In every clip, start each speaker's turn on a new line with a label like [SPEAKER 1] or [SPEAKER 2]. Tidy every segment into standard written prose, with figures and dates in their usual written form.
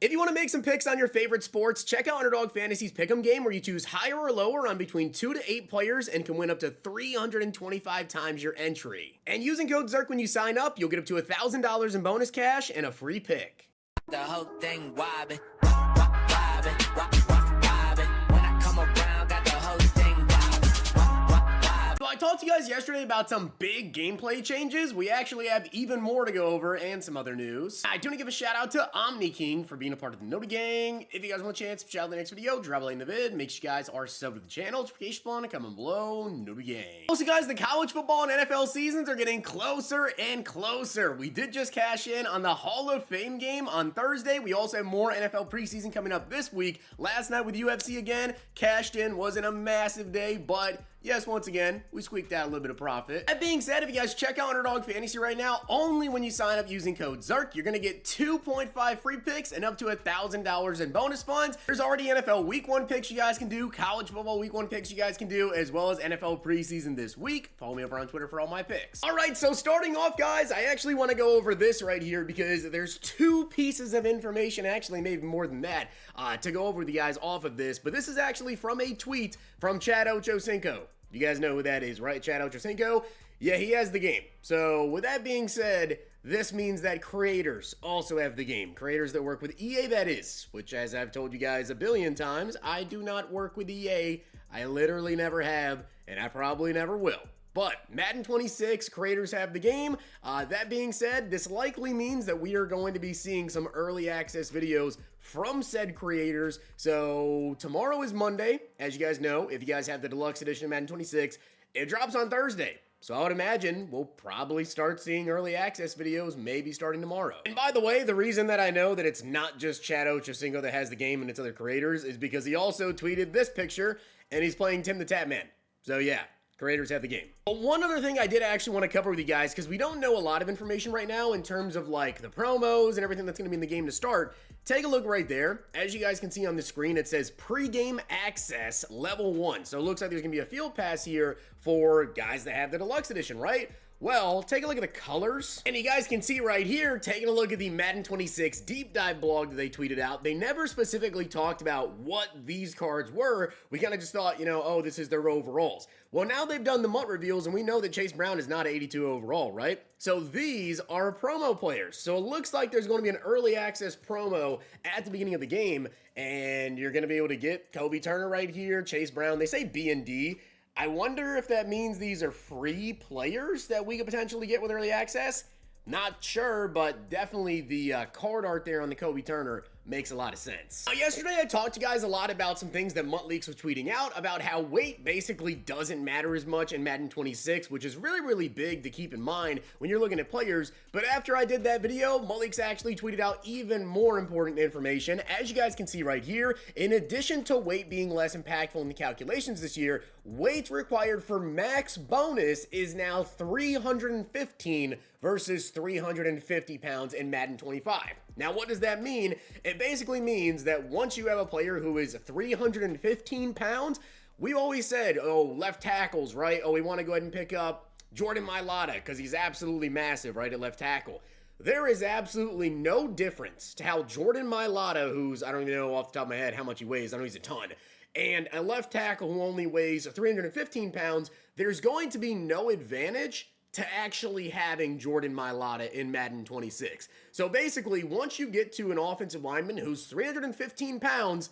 [SPEAKER 1] If you want to make some picks on your favorite sports, check out Underdog Fantasy's Pick'em game where you choose higher or lower on between 2 to 8 players and can win up to 325 times your entry. And using code ZIRK when you sign up, you'll get up to $1,000 in bonus cash and a free pick.
[SPEAKER 2] The whole thing wobbin', wobbin', wobbin'. When I come around, got the whole thing wobbin'.
[SPEAKER 1] So I talked to you guys yesterday about some big gameplay changes. We actually have even more to go over and some other news. I do want to give a shout out to Omni King for being a part of the Noti Gang. If you guys want a chance to shout out the next video, drop a like in the vid. Make sure you guys are subbed to the channel. Notification bell comment below. Noti Gang. Also guys, the college football and NFL seasons are getting closer and closer. We did just cash in on the Hall of Fame game on Thursday. We also have more NFL preseason coming up this week. Last night with UFC again, cashed in. Wasn't a massive day, but yes, once again, we squeaked out a little bit of profit. That being said, if you guys check out Underdog Fantasy right now, only when you sign up using code ZIRK, you're going to get 2.5 free picks and up to $1,000 in bonus funds. There's already NFL Week 1 picks you guys can do, college football Week 1 picks you guys can do, as well as NFL preseason this week. Follow me over on Twitter for all my picks. All right, so starting off, guys, I actually want to go over this right here because there's two pieces of information, actually maybe more than that, to go over with you guys off of this, but this is actually from a tweet from Chad Ochocinco. You guys know who that is, right? Chad Ochocinco? Yeah, he has the game. So with that being said, this means that creators also have the game. Creators that work with EA, that is. Which, as I've told you guys a billion times, I do not work with EA. I literally never have, and I probably never will. But Madden 26 creators have the game. That being said, this likely means that we are going to be seeing some early access videos from said creators. So tomorrow is Monday, as you guys know. If you guys have the deluxe edition of Madden 26, it drops on Thursday. So I would imagine we'll probably start seeing early access videos maybe starting tomorrow. And by the way, the reason that I know that it's not just Chad Ochocinco that has the game and its other creators is because he also tweeted this picture and he's playing Tim the Tap Man. So yeah. Creators have the game. But one other thing I did actually want to cover with you guys, because we don't know a lot of information right now in terms of like the promos and everything that's going to be in the game to start. Take a look right there. As you guys can see on the screen, it says pre-game access level 1. So it looks like there's going to be a field pass here for guys that have the deluxe edition, right? Well, take a look at the colors, and you guys can see right here, taking a look at the Madden 26 deep dive blog that they tweeted out, they never specifically talked about what these cards were. We kind of just thought, you know, oh, this is their overalls. Well, now they've done the MUT reveals, and we know that Chase Brown is not 82 overall, right? So these are promo players. So it looks like there's going to be an early access promo at the beginning of the game, and you're going to be able to get Kobe Turner right here, Chase Brown. They say B and D. I wonder if that means these are free players that we could potentially get with early access. Not sure, but definitely the card art there on the Kobe Turner makes a lot of sense. Now, yesterday I talked to you guys a lot about some things that Mutt Leaks was tweeting out about how weight basically doesn't matter as much in Madden 26, which is really big to keep in mind when you're looking at players. But after I did that video, Mutt Leaks actually tweeted out even more important information. As you guys can see right here, in addition to weight being less impactful in the calculations this year, weight required for max bonus is now 315 versus 350 pounds in Madden 25. Now, what does that mean? It basically means that once you have a player who is 315 pounds, we've always said, oh, left tackles, right? Oh, we want to go ahead and pick up Jordan Mailata because he's absolutely massive, right, at left tackle. There is absolutely no difference to how Jordan Mailata, who's, I don't even know off the top of my head how much he weighs, I know he's a ton, and a left tackle who only weighs 315 pounds, there's going to be no advantage to actually having Jordan Mailata in Madden 26. So basically, once you get to an offensive lineman who's 315 pounds,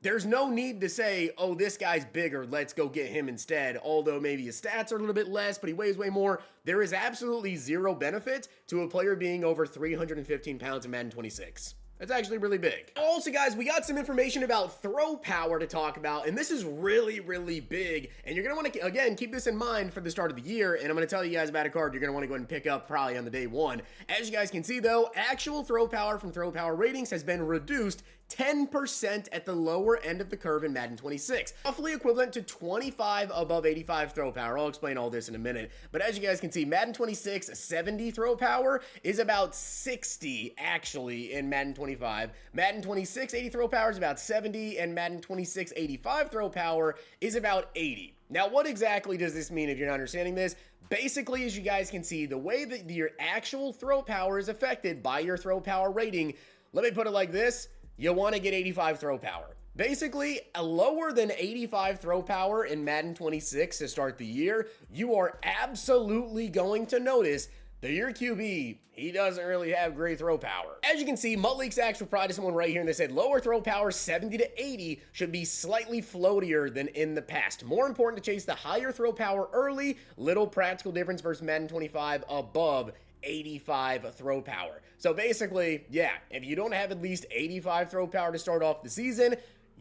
[SPEAKER 1] there's no need to say, oh, this guy's bigger, let's go get him instead. Although maybe his stats are a little bit less, but he weighs way more. There is absolutely zero benefit to a player being over 315 pounds in Madden 26. That's actually really big. Also, guys, we got some information about throw power to talk about, and this is really big, and you're going to want to, again, keep this in mind for the start of the year, and I'm going to tell you guys about a card you're going to want to go ahead and pick up probably on the day one. As you guys can see, though, actual throw power from throw power ratings has been reduced 10% at the lower end of the curve in Madden 26, roughly equivalent to 25 above 85 throw power. I'll explain all this in a minute, but as you guys can see, Madden 26 70 throw power is about 60 actually in Madden 25. Madden 26 80 throw power is about 70, and Madden 26 85 throw power is about 80. Now, what exactly does this mean if you're not understanding this? Basically, as you guys can see, the way that your actual throw power is affected by your throw power rating, let me put it like this. you want to get 85 throw power. Basically, a lower than 85 throw power in Madden 26 to start the year, you are absolutely going to notice that your QB, he doesn't really have great throw power. As you can see, Mutleaks actually provided someone right here and they said lower throw power 70 to 80 should be slightly floatier than in the past. More important to chase the higher throw power early, little practical difference versus Madden 25 above 85 throw power. So basically, yeah, if you don't have at least 85 throw power to start off the season,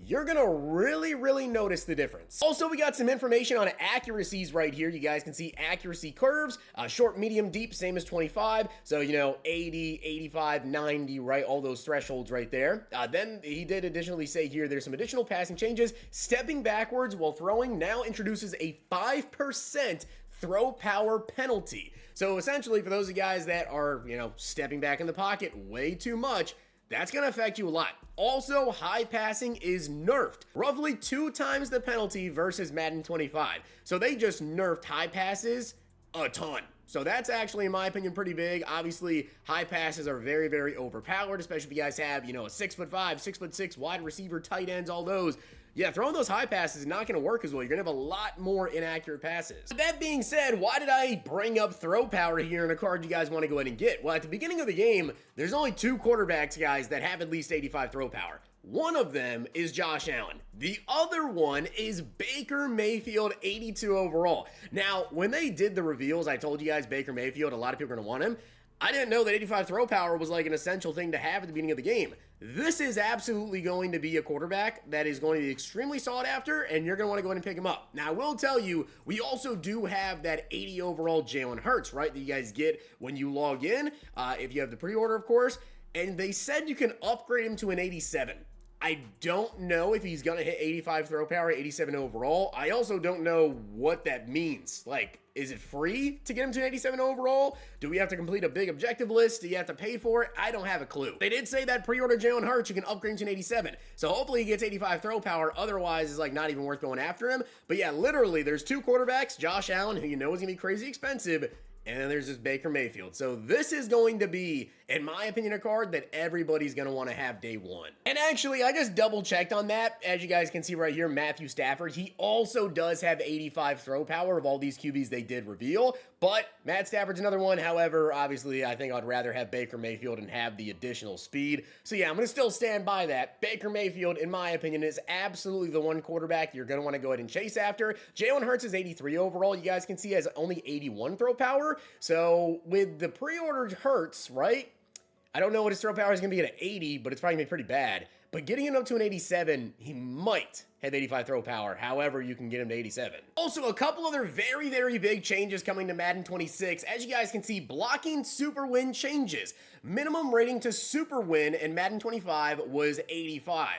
[SPEAKER 1] you're gonna really notice the difference. Also, we got some information on accuracies right here. You guys can see accuracy curves, short, medium, deep, same as 25. So, you know, 80, 85, 90, right? All those thresholds right there. Then he did additionally say here, there's some additional passing changes. Stepping backwards while throwing now introduces a 5% throw power penalty. So essentially, for those of you guys that are, you know, stepping back in the pocket way too much, that's going to affect you a lot. Also, high passing is nerfed. Roughly 2 times the penalty versus Madden 25. So they just nerfed high passes a ton. So that's actually, in my opinion, pretty big. Obviously, high passes are very overpowered, especially if you guys have, you know, a 6'5", 6'6" wide receiver, tight ends, all those. Yeah, throwing those high passes is not going to work as well. You're going to have a lot more inaccurate passes. With that being said, why did I bring up throw power here in a card you guys want to go ahead and get? Well, at the beginning of the game, there's only 2 quarterbacks, guys, that have at least 85 throw power. One of them is Josh Allen. The other one is Baker Mayfield, 82 overall. Now, when they did the reveals, I told you guys Baker Mayfield, a lot of people are going to want him. I didn't know that 85 throw power was like an essential thing to have at the beginning of the game. This is absolutely going to be a quarterback that is going to be extremely sought after, and you're going to want to go ahead and pick him up. Now, I will tell you, we also do have that 80 overall Jalen Hurts, right, that you guys get when you log in, if you have the pre-order, of course, and they said you can upgrade him to an 87. I don't know if he's going to hit 85 throw power, 87 overall. I also don't know what that means. Like, is it free to get him to an 87 overall? Do we have to complete a big objective list? Do you have to pay for it? I don't have a clue. They did say that pre-order Jalen Hurts, you can upgrade him to an 87. So hopefully he gets 85 throw power. Otherwise, it's like not even worth going after him. But yeah, literally, there's 2 quarterbacks. Josh Allen, who you know is going to be crazy expensive, and then there's this Baker Mayfield. So this is going to be, in my opinion, a card that everybody's going to want to have day one. And actually, I just double checked on that. As you guys can see right here, Matthew Stafford, he also does have 85 throw power of all these QBs they did reveal. But Matt Stafford's another one. However, obviously, I think I'd rather have Baker Mayfield and have the additional speed. So yeah, I'm going to still stand by that. Baker Mayfield, in my opinion, is absolutely the one quarterback you're going to want to go ahead and chase after. Jalen Hurts is 83 overall. You guys can see has only 81 throw power. So with the pre-ordered Hurts, right? I don't know what his throw power is going to be at 80, but it's probably going to be pretty bad. But getting him up to an 87, he might have 85 throw power. However, you can get him to 87. Also, a couple other very big changes coming to Madden 26. As you guys can see, blocking super win changes. Minimum rating to super win in Madden 25 was 85.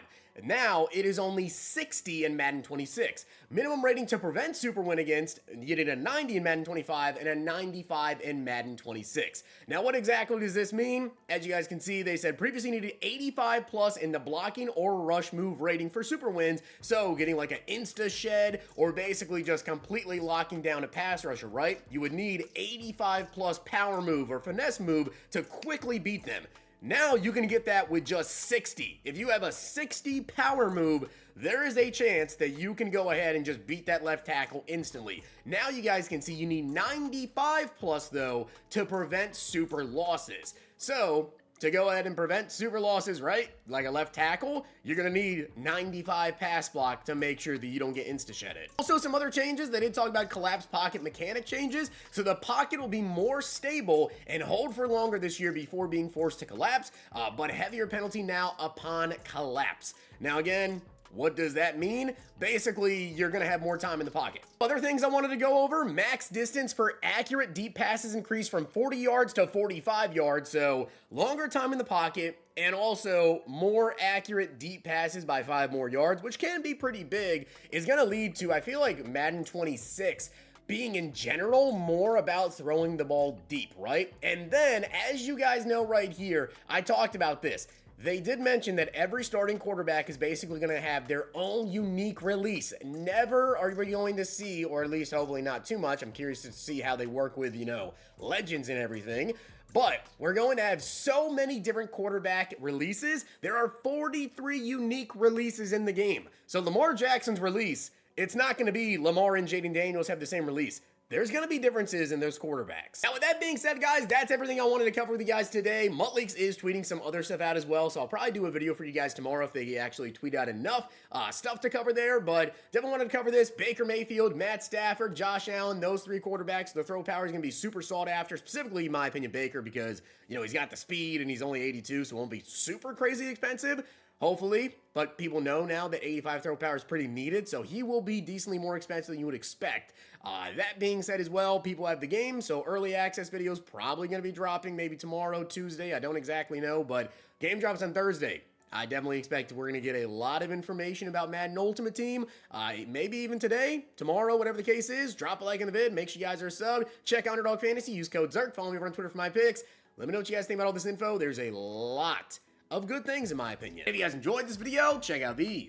[SPEAKER 1] Now, it is only 60 in Madden 26. Minimum rating to prevent super win against, you get a 90 in Madden 25 and a 95 in Madden 26. Now, what exactly does this mean? As you guys can see, they said previously needed 85 plus in the blocking or rush move rating for super wins. So, getting like an insta shed or basically just completely locking down a pass rusher, right? You would need 85 plus power move or finesse move to quickly beat them. Now you can get that with just 60. If you have a 60 power move, there is a chance that you can go ahead and just beat that left tackle instantly. Now you guys can see you need 95 plus though to prevent super losses. So to go ahead and prevent super losses, right? Like a left tackle, you're going to need 95 pass block to make sure that you don't get insta-shedded. Also, some other changes, they did talk about collapse pocket mechanic changes. So the pocket will be more stable and hold for longer this year before being forced to collapse, but heavier penalty now upon collapse. Now again, what does that mean? Basically, you're going to have more time in the pocket. Other things I wanted to go over, max distance for accurate deep passes increased from 40 yards to 45 yards, so longer time in the pocket, and also more accurate deep passes by 5 more yards, which can be pretty big, is going to lead to, I feel like, Madden 26 being in general more about throwing the ball deep, right? And then, as you guys know right here, I talked about this. They did mention that every starting quarterback is basically going to have their own unique release. Never are we going to see, or at least hopefully not too much, I'm curious to see how they work with, you know, legends and everything. But we're going to have so many different quarterback releases. There are 43 unique releases in the game. So Lamar Jackson's release, it's not going to be Lamar and Jaden Daniels have the same release. There's going to be differences in those quarterbacks. Now, with that being said, guys, that's everything I wanted to cover with you guys today. Muttleaks is tweeting some other stuff out as well, so I'll probably do a video for you guys tomorrow if they actually tweet out enough stuff to cover there, but definitely wanted to cover this. Baker Mayfield, Matt Stafford, Josh Allen, those three quarterbacks, the throw power is going to be super sought after, specifically, in my opinion, Baker, because, you know, he's got the speed and he's only 82, so it won't be super crazy expensive. Hopefully, but people know now that 85 throw power is pretty needed, so he will be decently more expensive than you would expect. That being said as well, people have the game, so early access videos probably going to be dropping maybe tomorrow, Tuesday. I don't exactly know, but game drops on Thursday. I definitely expect we're going to get a lot of information about Madden Ultimate Team. Maybe even today, tomorrow, whatever the case is. Drop a like in the vid. Make sure you guys are subbed. Check out Underdog Fantasy. Use code ZERK. Follow me over on Twitter for my picks. Let me know what you guys think about all this info. There's a lot of good things in my opinion. If you guys enjoyed this video, check out these.